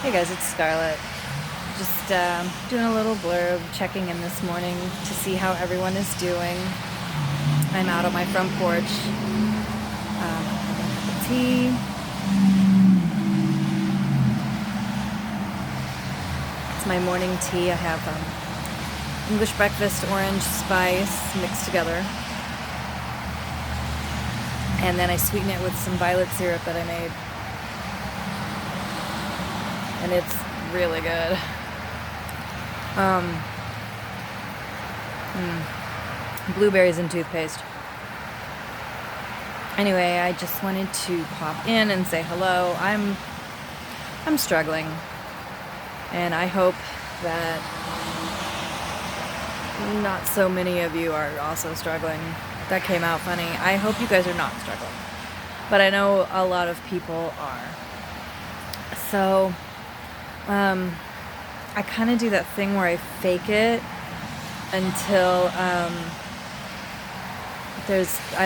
Hey guys, it's Scarlett. Just doing a little blurb, checking in this morning to see how everyone is doing. I'm out on my front porch, having a cup of tea. It's my morning tea. I have English breakfast, orange spice mixed together. And then I sweeten it with some violet syrup that I made. And it's really good. Blueberries and toothpaste. Anyway, I just wanted to pop in and say hello. I'm struggling, and I hope that not so many of you are also struggling. That came out funny. I hope you guys are not struggling, but I know a lot of people are. So I kind of do that thing where I fake it until I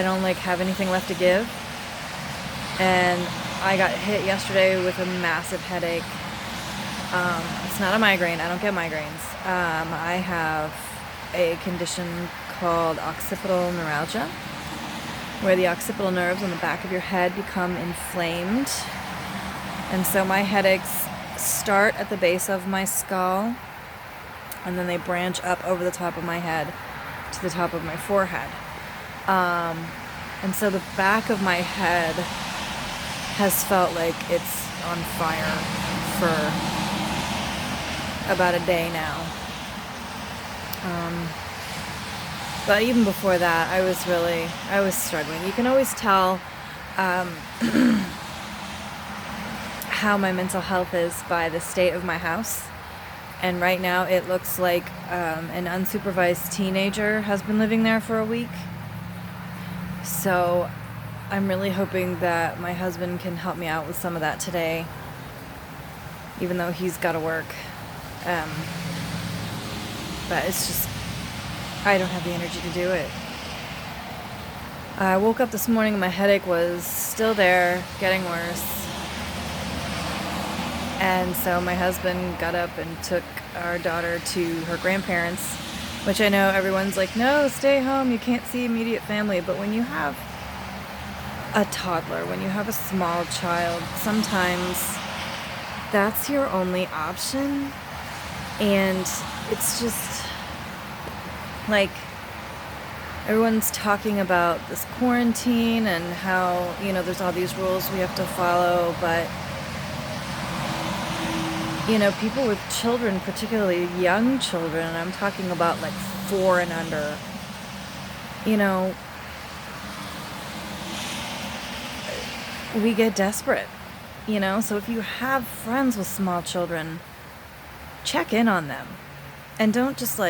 don't have anything left to give. And I got hit yesterday with a massive headache. It's not a migraine. I don't get migraines. I have a condition called occipital neuralgia, where the occipital nerves on the back of your head become inflamed. And so my headaches start at the base of my skull, and then they branch up over the top of my head to the top of my forehead. And so the back of my head has felt like it's on fire for about a day now. But even before that, I was struggling. You can always tell how my mental health is by the state of my house. And right now it looks like an unsupervised teenager has been living there for a week. So I'm really hoping that my husband can help me out with some of that today, even though he's got to work. But it's just, I don't have the energy to do it. I woke up this morning and my headache was still there, getting worse. And so my husband got up and took our daughter to her grandparents, which I know everyone's like, no, stay home, you can't see immediate family. But when you have a toddler, when you have a small child, sometimes that's your only option. And it's just like everyone's talking about this quarantine and how, there's all these rules we have to follow, but people with children, particularly young children, and I'm talking about 4 and under, we get desperate, so if you have friends with small children, check in on them. And don't just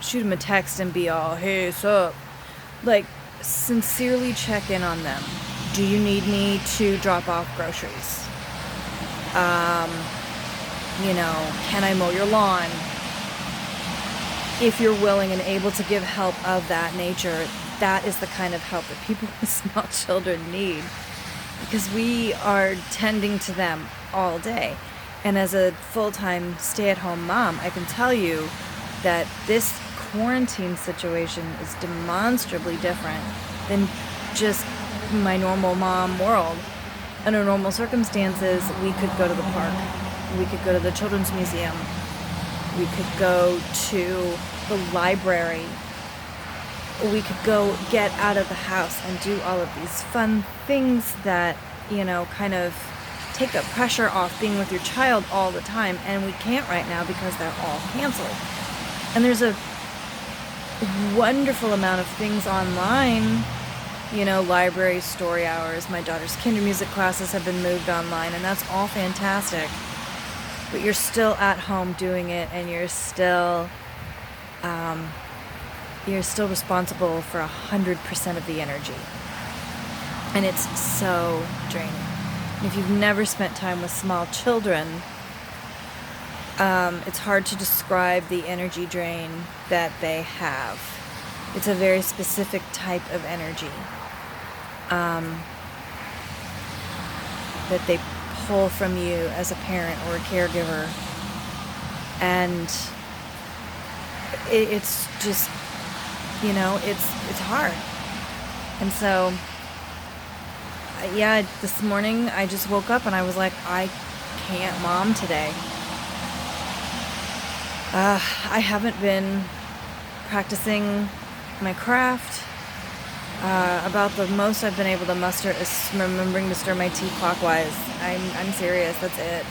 shoot them a text and be all, hey, sup? Sincerely check in on them. Do you need me to drop off groceries? Can I mow your lawn? If you're willing and able to give help of that nature, that is the kind of help that people with small children need, because we are tending to them all day. And as a full-time stay-at-home mom, I can tell you that this quarantine situation is demonstrably different than just my normal mom world. Under normal circumstances, we could go to the park. We could go to the children's museum. We could go to the library. We could go get out of the house and do all of these fun things that, kind of take the pressure off being with your child all the time. And we can't right now because they're all canceled. And there's a wonderful amount of things online, library story hours. My daughter's kinder music classes have been moved online, and that's all fantastic. But you're still at home doing it, and you're still responsible for 100% of the energy. And it's so draining. And if you've never spent time with small children, it's hard to describe the energy drain that they have. It's a very specific type of energy that they pull from you as a parent or a caregiver. And it's just, it's hard. And so, yeah, this morning I just woke up and I was like, I can't mom today. I haven't been practicing my craft. About the most I've been able to muster is remembering to stir my tea clockwise. I'm serious, that's it.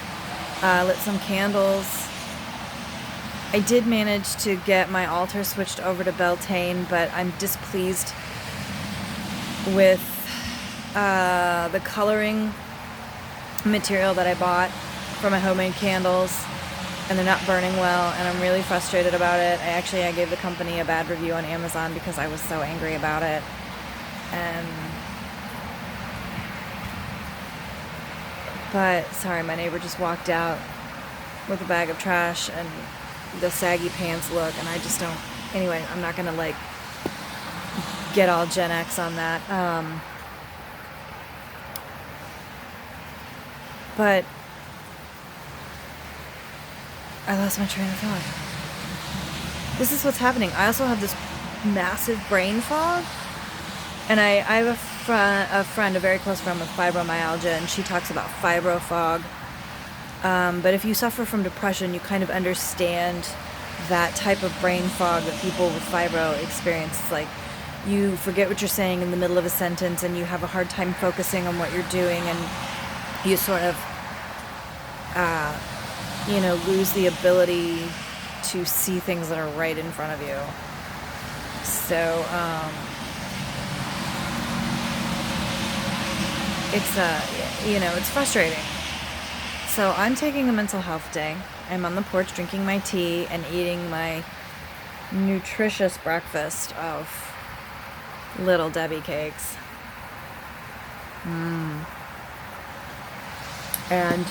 Lit some candles. I did manage to get my altar switched over to Beltane, but I'm displeased with the coloring material that I bought for my homemade candles, and they're not burning well, and I'm really frustrated about it. I gave the company a bad review on Amazon because I was so angry about it. But sorry, my neighbor just walked out with a bag of trash and the saggy pants look, and I just don't. Anyway, I'm not gonna like get all Gen X on that. But I lost my train of thought. This is what's happening. I also have this massive brain fog, and I have a very close friend with fibromyalgia, and she talks about fibro fog. But if you suffer from depression, you kind of understand that type of brain fog that people with fibro experience. It's like you forget what you're saying in the middle of a sentence, and you have a hard time focusing on what you're doing, and you sort of, lose the ability to see things that are right in front of you. So, it's frustrating. So I'm taking a mental health day. I'm on the porch drinking my tea and eating my nutritious breakfast of Little Debbie cakes. And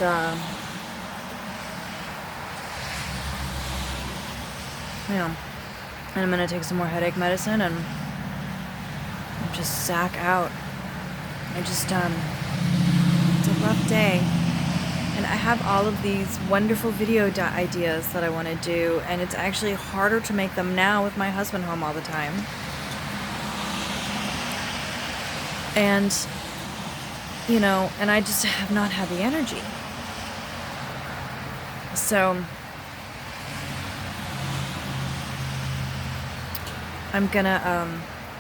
and I'm gonna take some more headache medicine and just sack out. It's a rough day. And I have all of these wonderful video ideas that I want to do, and it's actually harder to make them now with my husband home all the time. And, and I just have not had the energy. So I'm gonna,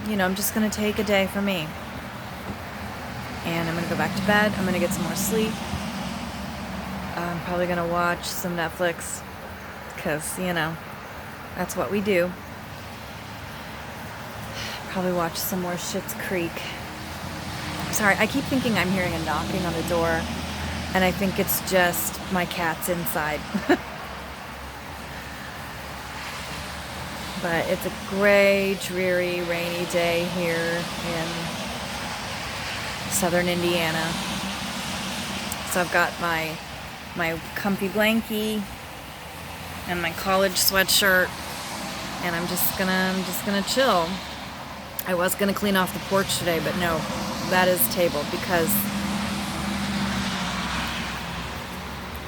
I'm just gonna take a day for me. And I'm gonna go back to bed. I'm gonna get some more sleep. I'm probably going to watch some Netflix because, that's what we do. Probably watch some more Schitt's Creek. Sorry, I keep thinking I'm hearing a knocking on the door, and I think it's just my cat's inside. But it's a gray, dreary, rainy day here in southern Indiana. So I've got my comfy blankie and my college sweatshirt, and I'm just gonna chill. I was gonna clean off the porch today, but no, that is tabled because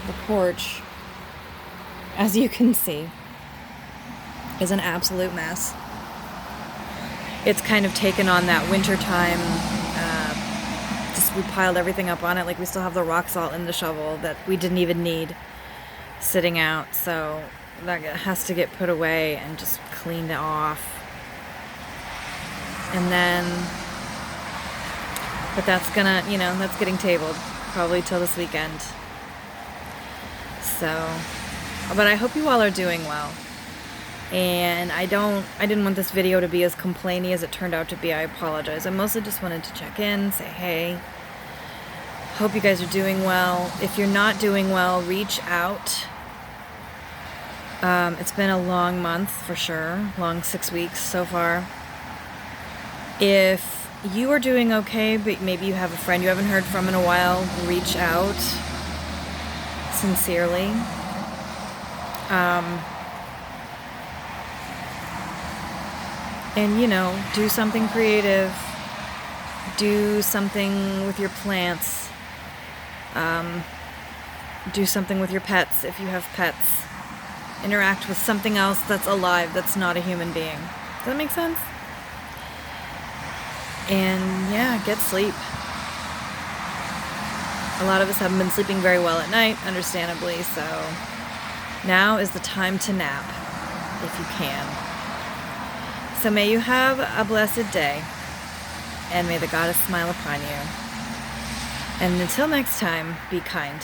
the porch, as you can see, is an absolute mess. It's kind of taken on that wintertime. We piled everything up on it. Like, we still have the rock salt in the shovel that we didn't even need sitting out. So that has to get put away and just cleaned off. And then, but that's gonna, that's getting tabled probably till this weekend. So, but I hope you all are doing well. And I didn't want this video to be as complainy as it turned out to be. I apologize. I mostly just wanted to check in, say hey. Hope you guys are doing well. If you're not doing well, reach out. It's been a long month for sure. Long 6 weeks so far. If you are doing okay, but maybe you have a friend you haven't heard from in a while, reach out. Sincerely. And, do something creative. Do something with your plants. Do something with your pets if you have pets. Interact with something else that's alive, that's not a human being. Does that make sense? And yeah, get sleep. A lot of us haven't been sleeping very well at night, understandably, so now is the time to nap, if you can. So may you have a blessed day, and may the goddess smile upon you. And until next time, be kind.